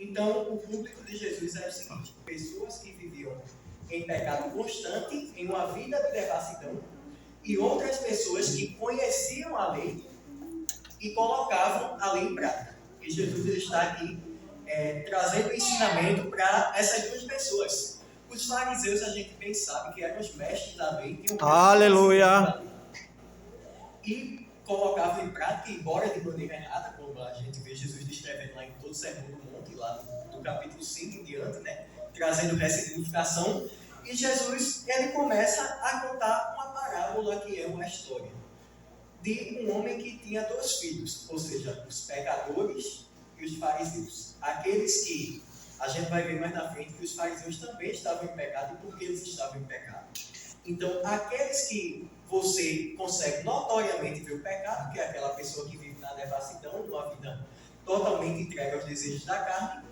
Então, o público de Jesus era o seguinte: pessoas que viviam em pecado constante, em uma vida de devassidão, e outras pessoas que conheciam a lei e colocavam a lei em prática. E Jesus ele está aqui trazendo ensinamento para essas duas pessoas. Os fariseus, a gente bem sabe que eram os mestres da lei, tinham Aleluia! e colocavam em prática, embora de maneira errada, como a gente vê Jesus descrevendo lá em todo o Sermão do Monte, lá do capítulo 5 em diante, né? Trazendo ressignificação. E Jesus ele começa a contar uma parábola que é uma história de um homem que tinha 2 filhos, ou seja, os pecadores e os fariseus. Aqueles que, a gente vai ver mais na frente, que os fariseus também estavam em pecado, e por que eles estavam em pecado. Então, aqueles que você consegue notoriamente ver o pecado, que é aquela pessoa que vive na devassidão, numa vida totalmente entregue aos desejos da carne,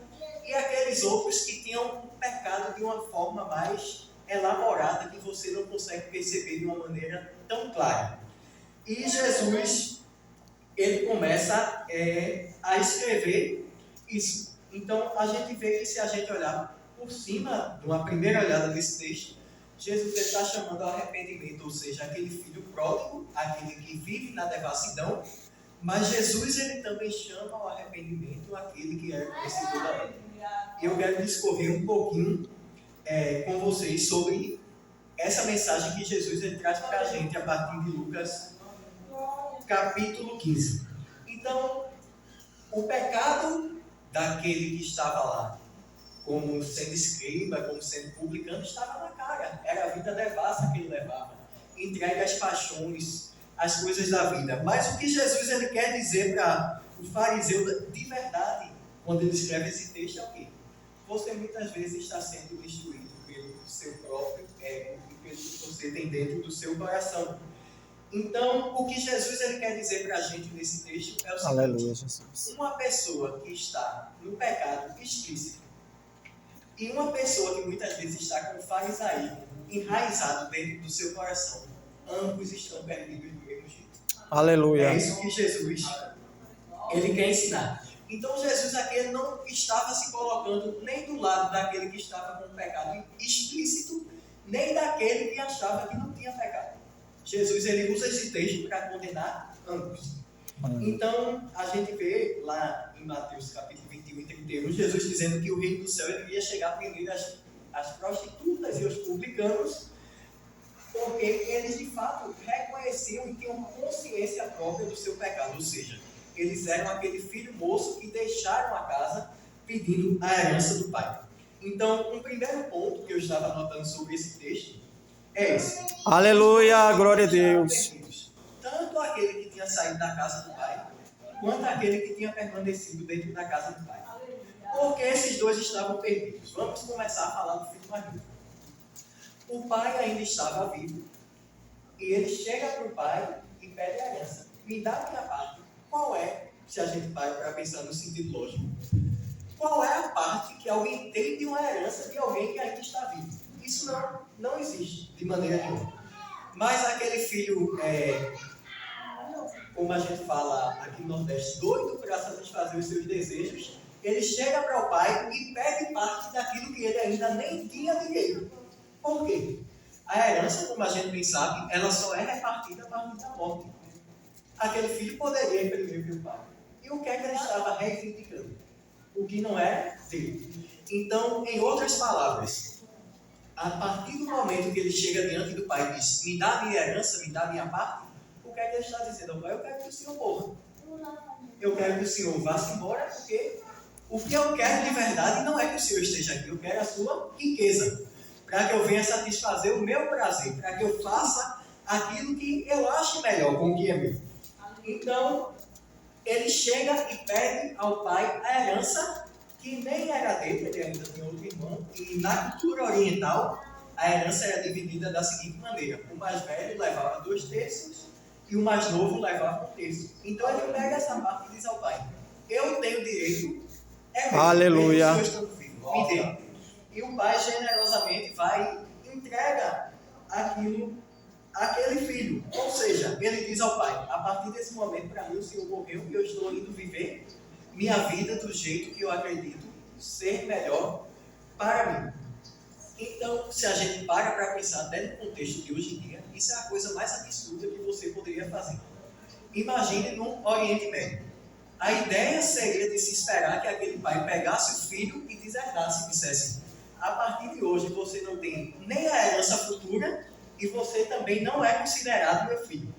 e aqueles outros que tinham o pecado de uma forma mais elaborada, que você não consegue perceber de uma maneira tão clara. E Jesus, ele começa a escrever isso. Então, a gente vê que se a gente olhar por cima, de uma primeira olhada desse texto, Jesus está chamando ao arrependimento, ou seja, aquele filho pródigo, aquele que vive na devassidão, mas Jesus ele também chama ao arrependimento aquele que é conhecedor da lei. E eu quero discorrer um pouquinho com vocês sobre essa mensagem que Jesus ele traz para a gente a partir de Lucas capítulo 15. Então, o pecado daquele que estava lá, como sendo escriba, como sendo publicano, estava na cara. Era a vida devassa que ele levava, entregue às paixões, às coisas da vida. Mas o que Jesus ele quer dizer para o fariseu de verdade, quando ele escreve esse texto, é o quê? Você muitas vezes está sendo destruído pelo seu próprio ego e pelo que você tem dentro do seu coração. Então, o que Jesus ele quer dizer para a gente nesse texto é o seguinte: Aleluia, Jesus. Uma pessoa que está no pecado explícito e uma pessoa que muitas vezes está com o farisaísmo enraizado dentro do seu coração, ambos estão perdidos do mesmo jeito. Aleluia. É isso que Jesus ele quer ensinar. Então Jesus aqui ele não estava se colocando nem do lado daquele que estava com o pecado explícito, nem daquele que achava que não tinha pecado. Jesus ele usa esse texto para condenar ambos. Então a gente vê lá em Mateus capítulo 21 e 31, Jesus dizendo que o reino do céu ele ia chegar primeiro às prostitutas e aos publicanos, porque eles de fato reconheciam e tinham consciência própria do seu pecado, ou seja, eles eram aquele filho moço que deixaram a casa pedindo a herança do pai. Então, um primeiro ponto que eu estava anotando sobre esse texto é esse. Aleluia, glória a Deus. Tanto aquele que tinha saído da casa do pai, quanto aquele que tinha permanecido dentro da casa do pai. Porque esses dois estavam perdidos. Vamos começar a falar do filho mais novo. O pai ainda estava vivo, e ele chega para o pai e pede a herança. Me dá a minha parte. Qual é, se a gente para para pensar no sentido lógico, qual é a parte que alguém tem de uma herança de alguém que ainda está vivo? Isso não existe de maneira nenhuma. Mas aquele filho, como a gente fala aqui no Nordeste, doido para satisfazer os seus desejos, ele chega para o pai e pede parte daquilo que ele ainda nem tinha direito. Por quê? A herança, como a gente bem sabe, ela só é repartida a partir da morte. Aquele filho poderia ir primeiro que o pai. E o que é que ele estava reivindicando? O que não é dele. Então, em outras palavras, a partir do momento que ele chega diante do pai e diz: me dá a minha herança, me dá a minha parte, o que é que ele está dizendo ao pai? Eu quero que o senhor morra. Eu quero que o senhor vá-se embora, porque o que eu quero de verdade não é que o senhor esteja aqui, eu quero a sua riqueza, para que eu venha satisfazer o meu prazer, para que eu faça aquilo que eu acho melhor com o que é meu. Então, ele chega e pede ao pai a herança que nem era dele, ele ainda tinha outro irmão, e na cultura oriental, a herança era dividida da seguinte maneira: o mais velho levava 2/3 e o mais novo levava 1/3. Então ele pega essa parte e diz ao pai: eu tenho direito, é meu, aleluia, me dê. E o pai generosamente vai e entrega aquilo àquele filho. Ou seja, ele diz ao pai: a partir desse momento, para mim, o senhor morreu e eu estou indo viver minha vida do jeito que eu acredito ser melhor para mim. Então, se a gente para pensar até no contexto de hoje em dia, isso é a coisa mais absurda que você poderia fazer. Imagine no Oriente Médio. A ideia seria de se esperar que aquele pai pegasse o filho e deserdasse e dissesse: a partir de hoje você não tem nem a herança futura e você também não é considerado meu filho.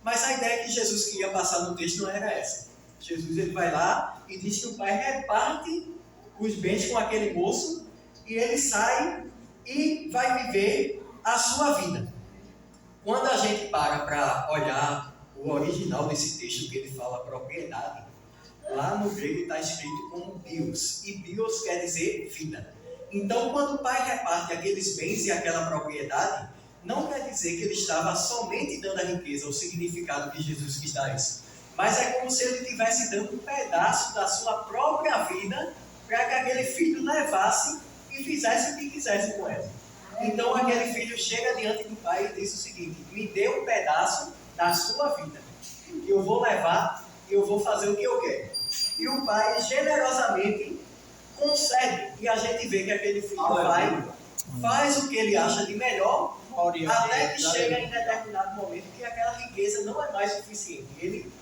Mas a ideia que Jesus queria passar no texto não era essa. Jesus ele vai lá e diz que o pai reparte os bens com aquele moço e ele sai e vai viver a sua vida. Quando a gente para olhar o original desse texto, que ele fala propriedade, lá no grego está escrito como bios, e bios quer dizer vida. Então, quando o pai reparte aqueles bens e aquela propriedade, não quer dizer que ele estava somente dando a riqueza, o significado que Jesus quis dar isso. Mas é como se ele estivesse dando um pedaço da sua própria vida para que aquele filho levasse e fizesse o que quisesse com ela. Então aquele filho chega diante do pai e diz o seguinte: me dê um pedaço da sua vida, que eu vou levar e eu vou fazer o que eu quero. E o pai generosamente concede, e a gente vê que aquele filho vai, faz o que ele acha de melhor, até que chega em determinado momento que aquela riqueza não é mais suficiente. Ele